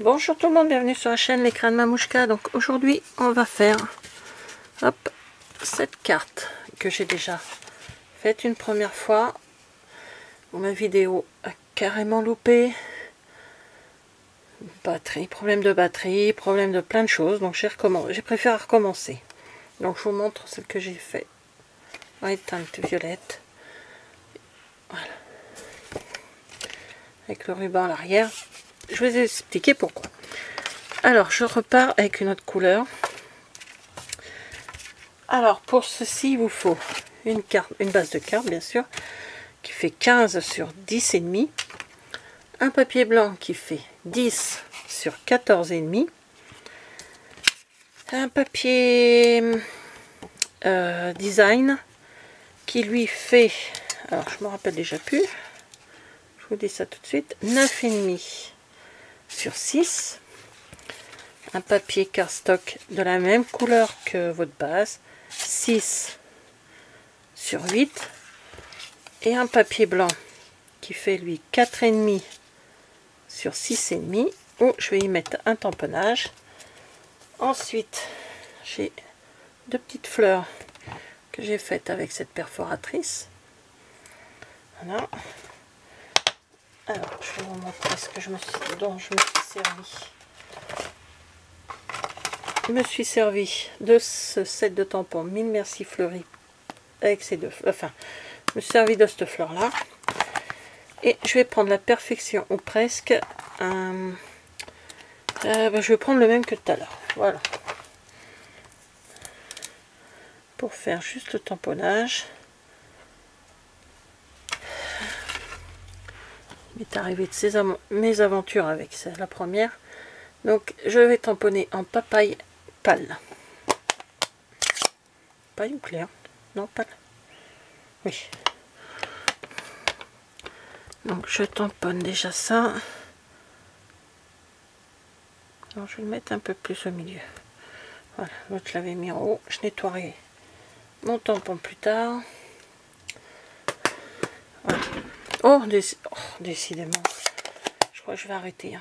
Bonjour tout le monde, bienvenue sur la chaîne Les Crânes Mamouchka. Donc aujourd'hui on va faire cette carte que j'ai déjà faite une première fois. Ma vidéo a carrément loupé. Problème de batterie, problème de plein de choses. Donc j'ai préféré recommencer. Donc je vous montre celle que j'ai fait. Teinte violette. Voilà. Avec le ruban à l'arrière. Je vais vous expliquer pourquoi. Alors, je repars avec une autre couleur. Alors, pour ceci, il vous faut une base de carte, bien sûr, qui fait 15 sur 10 et demi. Un papier blanc qui fait 10 sur 14 et demi. Un papier design qui lui fait, alors je me rappelle déjà plus, je vous dis ça tout de suite, 9 et demi sur 6. Un papier cardstock de la même couleur que votre base, 6 sur 8. Et un papier blanc qui fait lui 4,5 sur 6,5, où je vais y mettre un tamponnage. Ensuite, j'ai deux petites fleurs que j'ai faites avec cette perforatrice. Voilà. Alors, je vais vous montrer ce que dont je me suis servi. Je me suis servi de ce set de tampons Mille Merci Fleury avec ces deux, enfin, je me suis servi de cette fleur là, et je vais prendre la perfection ou presque. Je vais prendre le même que tout à l'heure, voilà, pour faire juste le tamponnage. Il m'est arrivé de mes aventures avec la première. Donc je vais tamponner en papaye pâle. Paille ou clair? Non, pâle. Oui. Donc je tamponne déjà ça. Alors je vais le mettre un peu plus au milieu. Voilà, l'autre je l'avais mis en haut. Je nettoierai mon tampon plus tard. Voilà. Oh, décidément. Je crois que je vais arrêter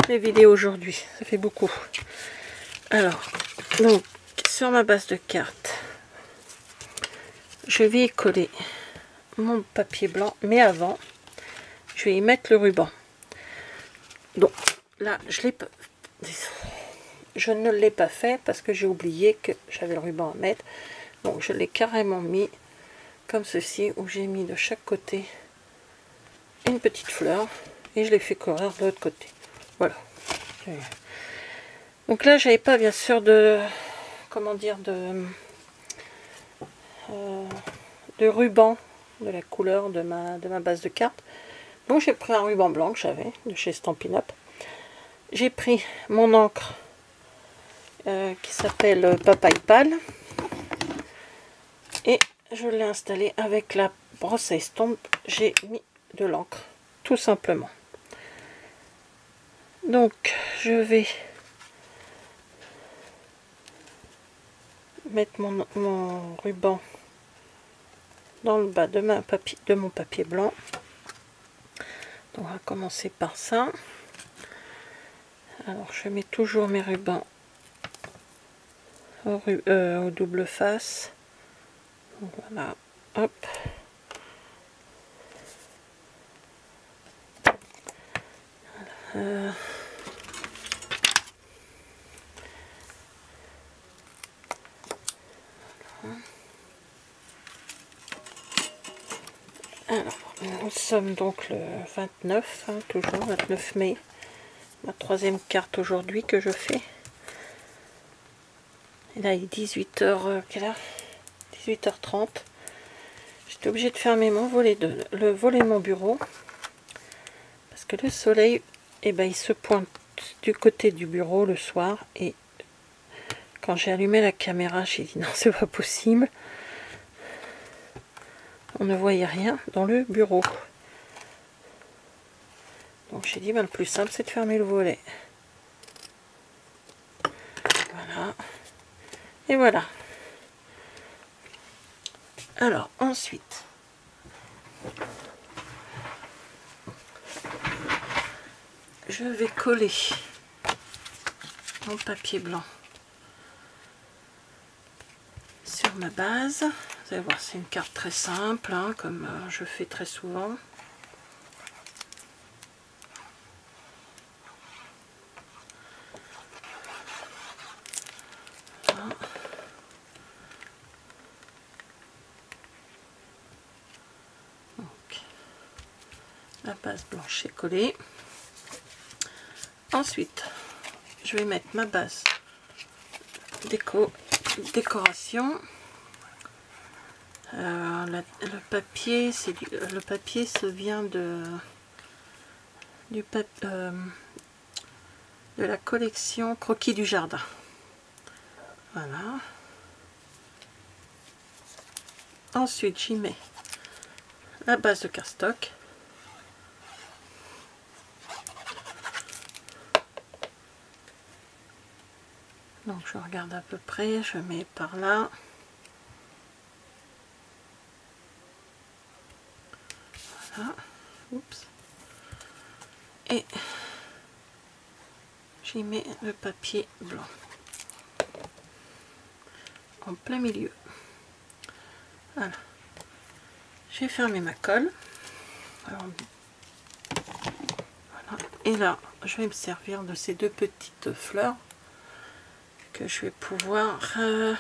les vidéos aujourd'hui. Ça fait beaucoup. Alors, donc, sur ma base de carte, je vais y coller mon papier blanc, mais avant, je vais y mettre le ruban. Donc, là, je ne l'ai pas fait parce que j'ai oublié que j'avais le ruban à mettre. Donc, je l'ai carrément mis comme ceci, où j'ai mis de chaque côté une petite fleur et je l'ai fait courir de l'autre côté. Voilà. Donc là, j'avais pas bien sûr de, comment dire, de ruban de la couleur de ma base de carte. Donc j'ai pris un ruban blanc que j'avais de chez Stampin' Up. J'ai pris mon encre qui s'appelle Papaye Pâle et je l'ai installé avec la brosse à estompe. J'ai mis de l'encre tout simplement. Donc je vais mettre mon ruban dans le bas de mon papier blanc. Donc on va commencer par ça. Alors je mets toujours mes rubans au double face. Voilà, hop. Voilà. Alors, nous sommes donc le 29, toujours 29 mai. Ma troisième carte aujourd'hui que je fais. Et là, il est 18h, quelle heure? 18h30. J'étais obligée de fermer le volet de mon bureau. Parce que le soleil, il se pointe du côté du bureau le soir. Et quand j'ai allumé la caméra, j'ai dit non, c'est pas possible. On ne voyait rien dans le bureau. Donc j'ai dit, le plus simple, c'est de fermer le volet. Voilà. Et voilà. Alors, ensuite, je vais coller mon papier blanc sur ma base. Vous allez voir, c'est une carte très simple, hein, comme je fais très souvent. Voilà. Donc, la base blanche est collée. Ensuite, je vais mettre ma base décoration. Le papier, le papier se vient de la collection Croquis du Jardin. Voilà. Ensuite, j'y mets la base de cardstock. Donc je regarde à peu près, je mets par là. Voilà. Oups. Et j'y mets le papier blanc en plein milieu. Voilà. J'ai fermé ma colle. Alors, voilà. Et là, je vais me servir de ces deux petites fleurs que je vais pouvoir ouais,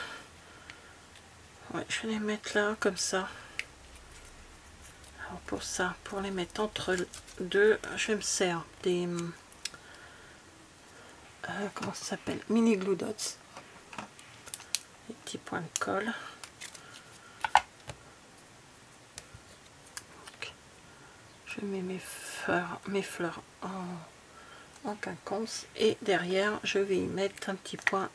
je vais les mettre là comme ça. Alors pour ça, pour les mettre entre deux, je vais me servir des comment ça s'appelle, mini glue dots, des petits points de colle. Donc, je mets mes fleurs en quinconce et derrière je vais y mettre un petit point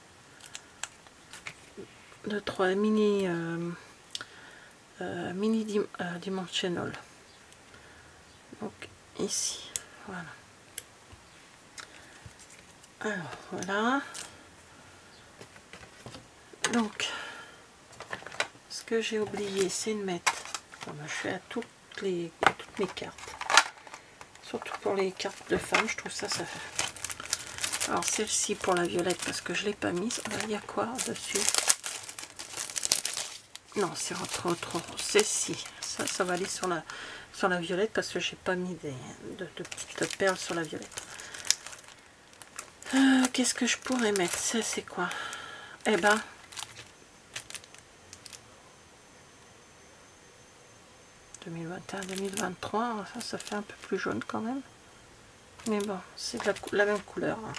de 3 mini dimensional. Donc ici, voilà. Alors voilà. Donc ce que j'ai oublié, c'est de mettre, comme je fais à toutes mes cartes, surtout pour les cartes de femmes, je trouve ça fait. Alors celle-ci pour la violette parce que je l'ai pas mise. Il y a quoi dessus? Non, c'est trop celle-ci, ça va aller sur la violette parce que j'ai pas mis de petites perles sur la violette. Qu'est-ce que je pourrais mettre? Ça c'est quoi? Eh ben 2021-2023, ça fait un peu plus jaune quand même. Mais bon, c'est la même couleur. Hein.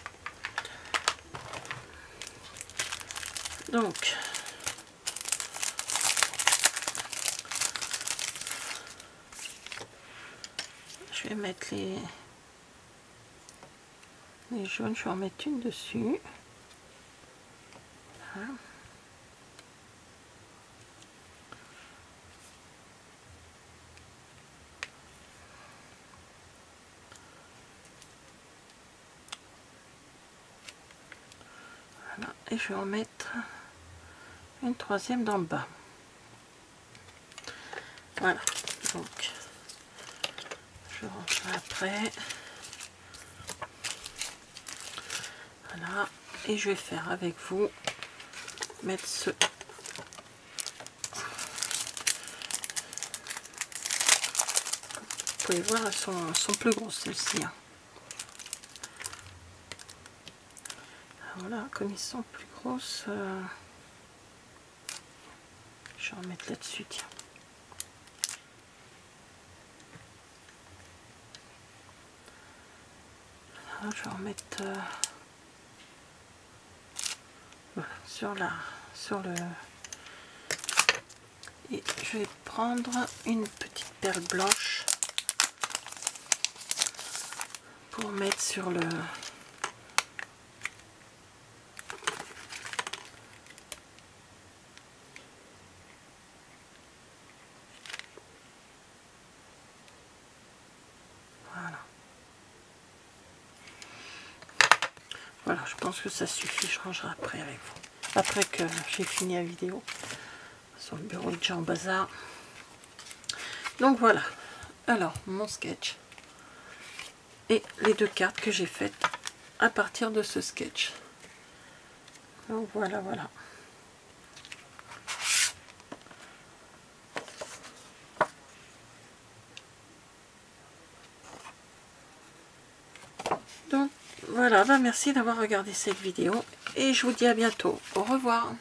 Donc, je vais mettre les jaunes, je vais en mettre une dessus. Voilà. Voilà. Et je vais en mettre une troisième d'en bas. Voilà, donc je rangerai après. Voilà, et je vais faire avec vous, mettre ce. Vous pouvez voir, elles sont plus grosses celles-ci. Hein. Voilà, comme ils sont plus grosses, je vais en mettre là-dessus, tiens. Voilà, je vais en mettre voilà, sur le. Et je vais prendre une petite perle blanche pour mettre sur le. Voilà, je pense que ça suffit, je rangerai après avec vous. Après que j'ai fini la vidéo. Sur le bureau de Jean Bazar. Donc voilà. Alors, mon sketch. et les 2 cartes que j'ai faites à partir de ce sketch. Donc voilà, voilà. Donc voilà, merci d'avoir regardé cette vidéo et je vous dis à bientôt. Au revoir.